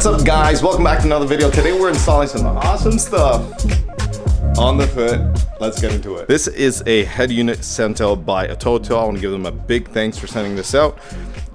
What's up guys, welcome back to another video. Today we're installing some awesome stuff on the foot. Let's get into it. This is a head unit sent out by Atoto. I want to give them a big thanks for sending this out.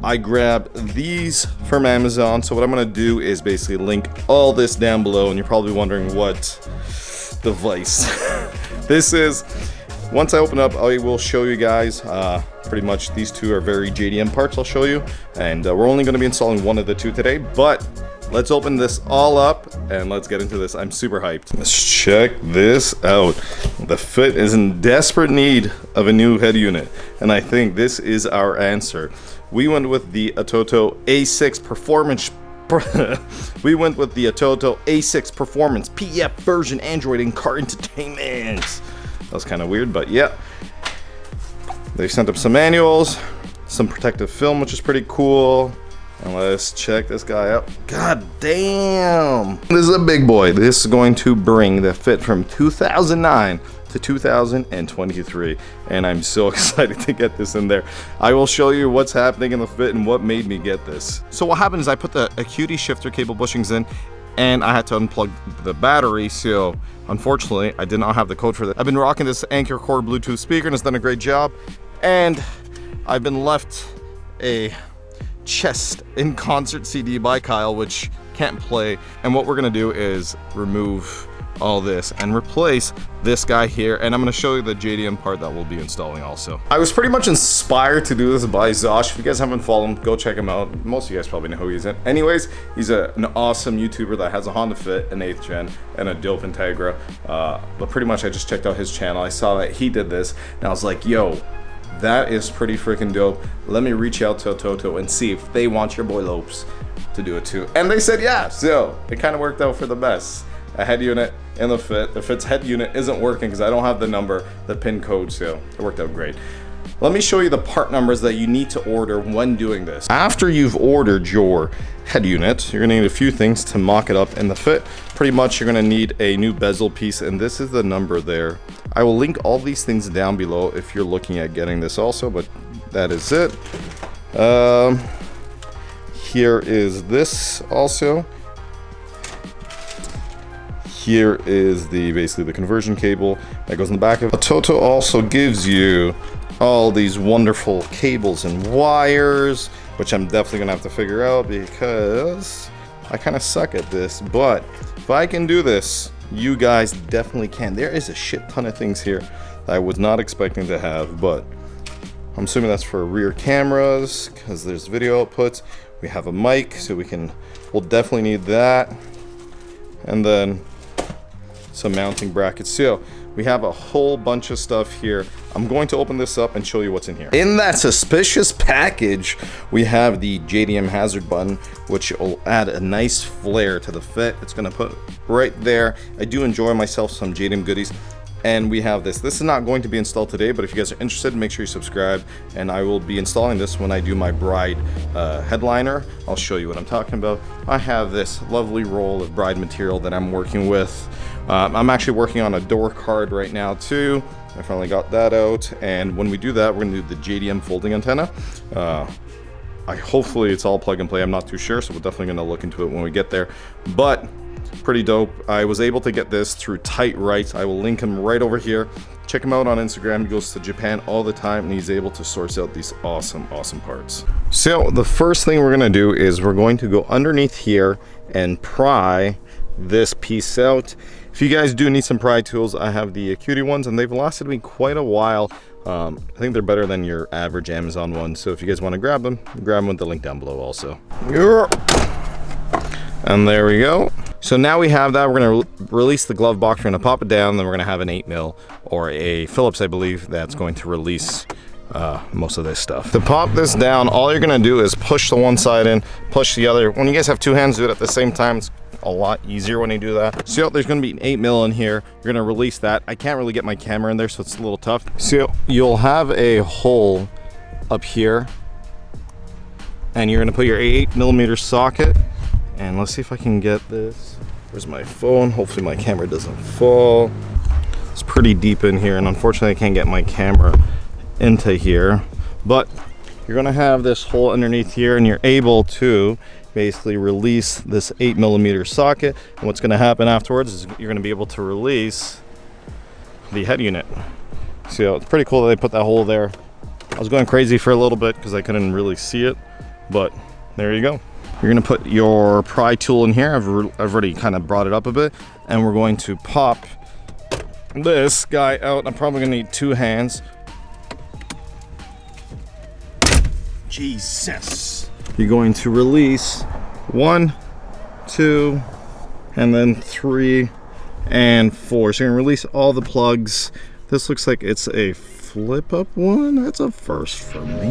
I grabbed these from Amazon, so what I'm going to do is basically link all this down below, and you're probably wondering what device this is. Once I open up, I will show you guys. Pretty much these two are very JDM parts I'll show you, and we're only going to be installing one of the two today, but let's open this all up and let's get into this. I'm super hyped. Let's check this out. The foot is in desperate need of a new head unit, and I think this is our answer. We went with the Atoto A6 Performance we went with the Atoto A6 Performance PF version Android in-car entertainment. That was kind of weird, but yeah. They sent up some manuals, some protective film, which is pretty cool. And let's check this guy out. God damn! This is a big boy. This is going to bring the fit from 2009 to 2023. And I'm so excited to get this in there. I will show you what's happening in the fit and what made me get this. So what happened is I put the Acuity shifter cable bushings in, and I had to unplug the battery, so unfortunately I did not have the code for that. I've been rocking this Anchor Core Bluetooth speaker and it's done a great job, and I've been left a Chest in Concert CD by Kyle, which can't play, and what we're gonna do is remove all this and replace this guy here, and I'm going to show you the JDM part that we'll be installing also. I was pretty much inspired to do this by Zosh. If you guys haven't followed him, go check him out. Most of you guys probably know who he is. Anyways, he's an awesome YouTuber that has a Honda Fit, an 8th gen, and a dope Integra. But pretty much I just checked out his channel. I saw that he did this, and I was like, yo, that is pretty freaking dope. Let me reach out to Atoto and see if they want your boy Lowpes to do it too. And they said yeah, so it kind of worked out for the best. A head unit in the fit. The fit's head unit isn't working because I don't have the number, the pin code, so it worked out great. Let me show you the part numbers that you need to order when doing this. After you've ordered your head unit, you're gonna need a few things to mock it up in the fit. Pretty much you're gonna need a new bezel piece, and this is the number there. I will link all these things down below if you're looking at getting this also, but that is it. Here is this also. Here is basically the conversion cable that goes in the back of it. Atoto also gives you all these wonderful cables and wires, which I'm definitely gonna have to figure out because I kind of suck at this, but if I can do this, you guys definitely can. There is a shit ton of things here that I was not expecting to have, but I'm assuming that's for rear cameras because there's video outputs. We have a mic, so we'll definitely need that. And then some mounting brackets. So we have a whole bunch of stuff here. I'm going to open this up and show you what's in here. In that suspicious package, we have the JDM hazard button, which will add a nice flair to the fit. It's gonna put right there. I do enjoy myself some JDM goodies. And we have this. This is not going to be installed today, but if you guys are interested, make sure you subscribe, and I will be installing this when I do my Bride headliner. I'll show you what I'm talking about. I have this lovely roll of Bride material that I'm working with. I'm actually working on a door card right now too. I finally got that out, and when we do that, we're gonna do the JDM folding antenna. Hopefully it's all plug and play. I'm not too sure, so we're definitely gonna look into it when we get there, but pretty dope. I was able to get this through Tight Right. I will link him right over here. Check him out on Instagram. He goes to Japan all the time, and he's able to source out these awesome parts. So the first thing we're gonna do is we're going to go underneath here and pry this piece out. If you guys do need some pry tools, I have the Acuity ones, and they've lasted me quite a while. I think they're better than your average Amazon ones, so if you guys want to grab them with the link down below also. And there we go. So now we have that. We're going to release the glove box. We're going to pop it down, then we're going to have an 8mm or a Phillips, I believe, that's going to release most of this stuff. To pop this down, all you're going to do is push the one side in, push the other. When you guys have two hands, do it at the same time. It's a lot easier when you do that. So there's going to be an 8mm in here. You're going to release that. I can't really get my camera in there, so it's a little tough. So you'll have a hole up here, and you're going to put your 8mm socket. And let's see if I can get this. Where's my phone? Hopefully my camera doesn't fall. It's pretty deep in here, and unfortunately I can't get my camera into here. But you're gonna have this hole underneath here, and you're basically release this 8mm socket, and what's going to happen afterwards is you're going to be able to release the head unit. So it's pretty cool that they put that hole there. I was going crazy for a little bit because I couldn't really see it, but there you go. You're going to put your pry tool in here. I've already kind of brought it up a bit, and we're going to pop this guy out. I'm probably going to need 2 hands. Jesus. You're going to release 1, 2, and then 3 and 4. So you're going to release all the plugs. This looks like it's a flip up one. That's a first for me.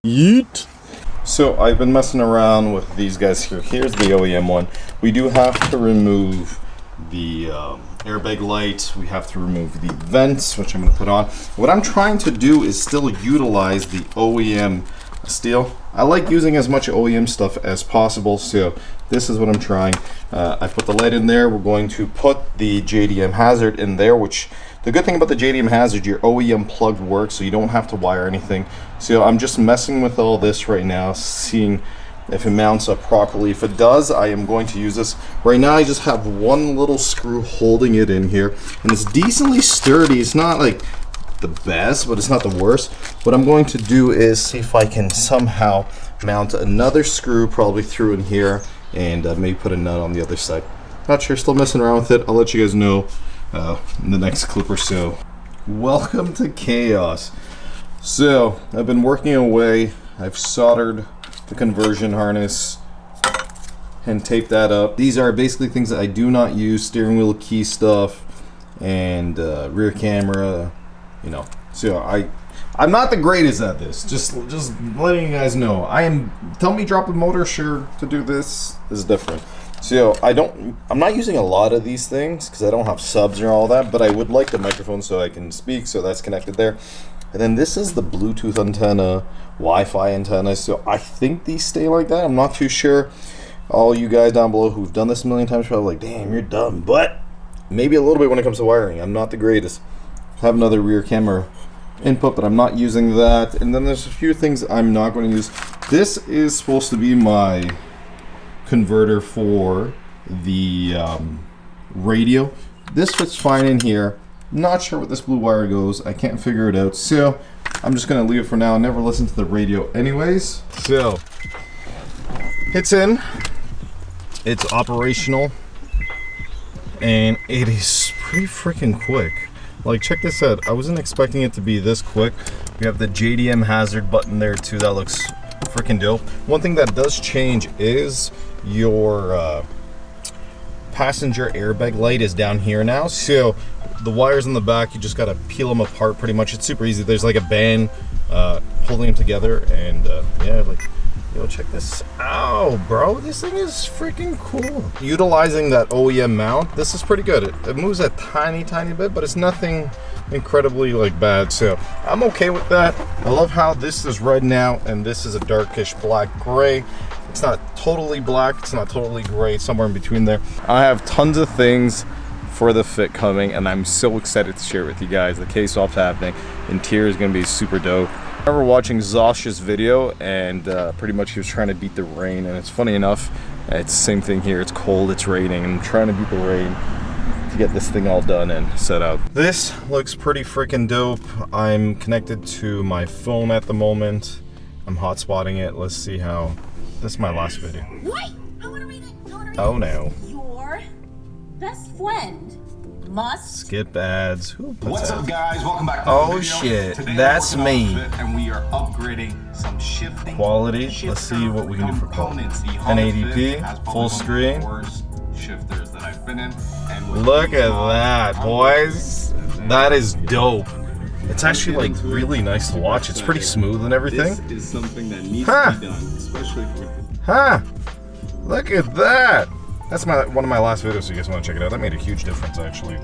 Yeet. So I've been messing around with these guys here. Here's the OEM one. We do have to remove the airbag light. We have to remove the vents, which I'm going to put on. What I'm trying to do is still utilize the OEM steel. I like using as much OEM stuff as possible, so this is what I'm trying. I put the light in there. We're going to put the JDM hazard in there, which the good thing about the JDM hazard, your OEM plug works, so you don't have to wire anything. So I'm just messing with all this right now, seeing if it mounts up properly. If it does, I am going to use this. Right now I just have one little screw holding it in here, and it's decently sturdy. It's not like the best, but it's not the worst. What I'm going to do is see if I can somehow mount another screw probably through in here, and maybe put a nut on the other side. Not sure, still messing around with it. I'll let you guys know in the next clip or so. Welcome to chaos. So I've been working away. I've soldered the conversion harness and taped that up. These are basically things that I do not use: steering wheel key stuff and rear camera, you know. So I'm not the greatest at this. Just letting you guys know. Tell me drop a motor, sure, to do this is different. So I'm not using a lot of these things because I don't have subs or all that, but I would like the microphone so I can speak, so that's connected there. And then this is the Bluetooth antenna, Wi-Fi antenna. So I think these stay like that. I'm not too sure. All you guys down below who've done this a million times probably like, damn, you're dumb. But maybe a little bit when it comes to wiring. I'm not the greatest. I have another rear camera input, but I'm not using that. And then there's a few things I'm not going to use. This is supposed to be my converter for the radio. This fits fine in here. Not sure what this blue wire goes. I can't figure it out. So I'm just going to leave it for now. I never listen to the radio anyways. So it's in. It's operational. And it is pretty freaking quick. Like, check this out. I wasn't expecting it to be this quick. We have the JDM hazard button there too. That looks freaking dope. One thing that does change is your passenger airbag light is down here now. So the wires in the back, you just gotta peel them apart pretty much. It's super easy. There's like a band holding them together, and yeah, like, yo, check this out, bro. This thing is freaking cool. Utilizing that OEM mount, this is pretty good. It moves a tiny bit, but it's nothing incredibly like bad, so I'm okay with that. I love how this is red now, and this is a darkish black gray. It's not totally black, it's not totally gray, it's somewhere in between there. I have tons of things for the fit coming, and I'm so excited to share it with you guys. The K-swap's happening. Interior is going to be super dope. I remember watching Zosh's video, and pretty much he was trying to beat the rain, and it's funny enough, it's the same thing here. It's cold, it's raining, and I'm trying to beat the rain to get this thing all done and set up. This looks pretty freaking dope. I'm connected to my phone at the moment. I'm hotspotting it. Let's see how. This is my last video. Wait! I want to read it. Oh no. Your best friend must skip ads. Who puts What's ads? up, guys? Welcome back to Oh the video. shit, Today that's we're working me. on Fit, and we are upgrading some shifting Quality. shifter Let's see what we can do for quality. components. The Honda 1080p, Fit has probably full one of the screen. worst shifters that I've been in. And with Look these at on, that, I'm boys. working That is dope. It's Let's actually get like into it. really nice to watch. It's pretty smooth and everything. This is something that needs Huh. to be done, especially for Huh? Look at that. That's one of my last videos, so you guys want to check it out. That made a huge difference, actually,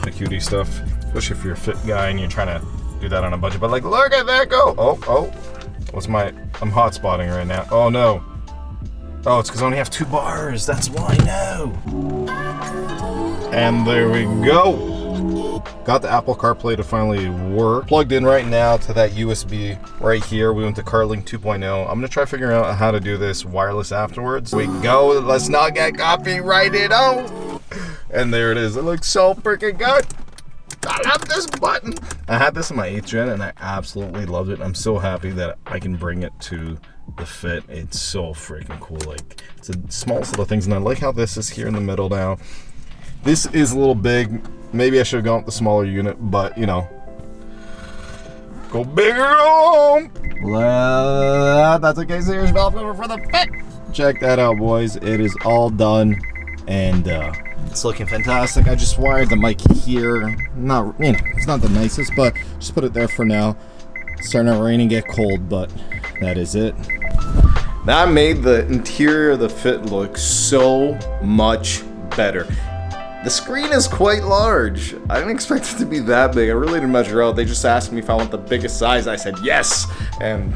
the cutie stuff. Especially if you're a fit guy and you're trying to do that on a budget. But like, look at that go. Oh. I'm hot spotting right now. Oh no. Oh, it's because I only have 2 bars. That's why. No. And there we go. Got the Apple CarPlay to finally work. Plugged in right now to that USB right here. We went to CarLink 2.0. I'm gonna try figuring out how to do this wireless afterwards. We go, let's not get copyrighted. Oh, and there it is. It looks so freaking good. I love this button. I had this in my 8th gen and I absolutely loved it. I'm so happy that I can bring it to the Fit. It's so freaking cool. Like, it's the smallest little things, and I like how this is here in the middle now. This is a little big. Maybe I should have gone with the smaller unit, but you know, go bigger. That's a K-Series valve cover for the Fit. Check that out, boys. It is all done, and it's looking fantastic. I just wired the mic here. Not, you know, it's not the nicest, but just put it there for now. It's starting to rain and get cold, but that is it. That made the interior of the Fit look so much better. The screen is quite large. I didn't expect it to be that big. I really didn't measure out. They just asked me if I want the biggest size. I said yes, and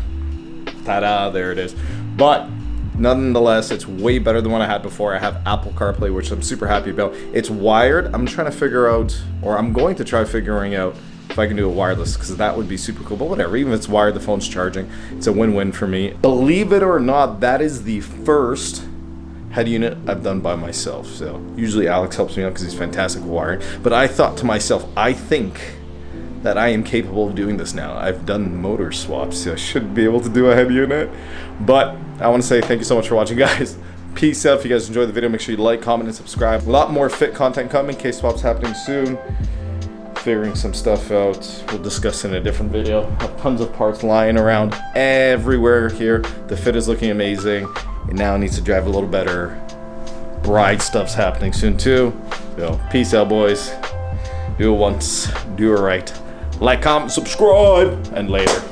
ta-da, there it is. But nonetheless, it's way better than what I had before. I have Apple CarPlay, which I'm super happy about. It's wired. I'm trying to figure out, or I'm going to try figuring out if I can do it wireless, because that would be super cool. But whatever, even if it's wired, the phone's charging. It's a win-win for me. Believe it or not, that is the first head unit I've done by myself. So usually Alex helps me out because he's fantastic with wiring. But I thought to myself, I think that I am capable of doing this now. I've done motor swaps, so I should be able to do a head unit. But I want to say thank you so much for watching, guys. Peace out. If you guys enjoyed the video, make sure you like, comment, and subscribe. A lot more Fit content coming. Case swaps happening soon. Figuring some stuff out. We'll discuss in a different video. Have tons of parts lying around everywhere here. The Fit is looking amazing. It now needs to drive a little better. Bride stuff's happening soon too. So peace out, boys. Do it once, do it right. Like, comment, subscribe, and later.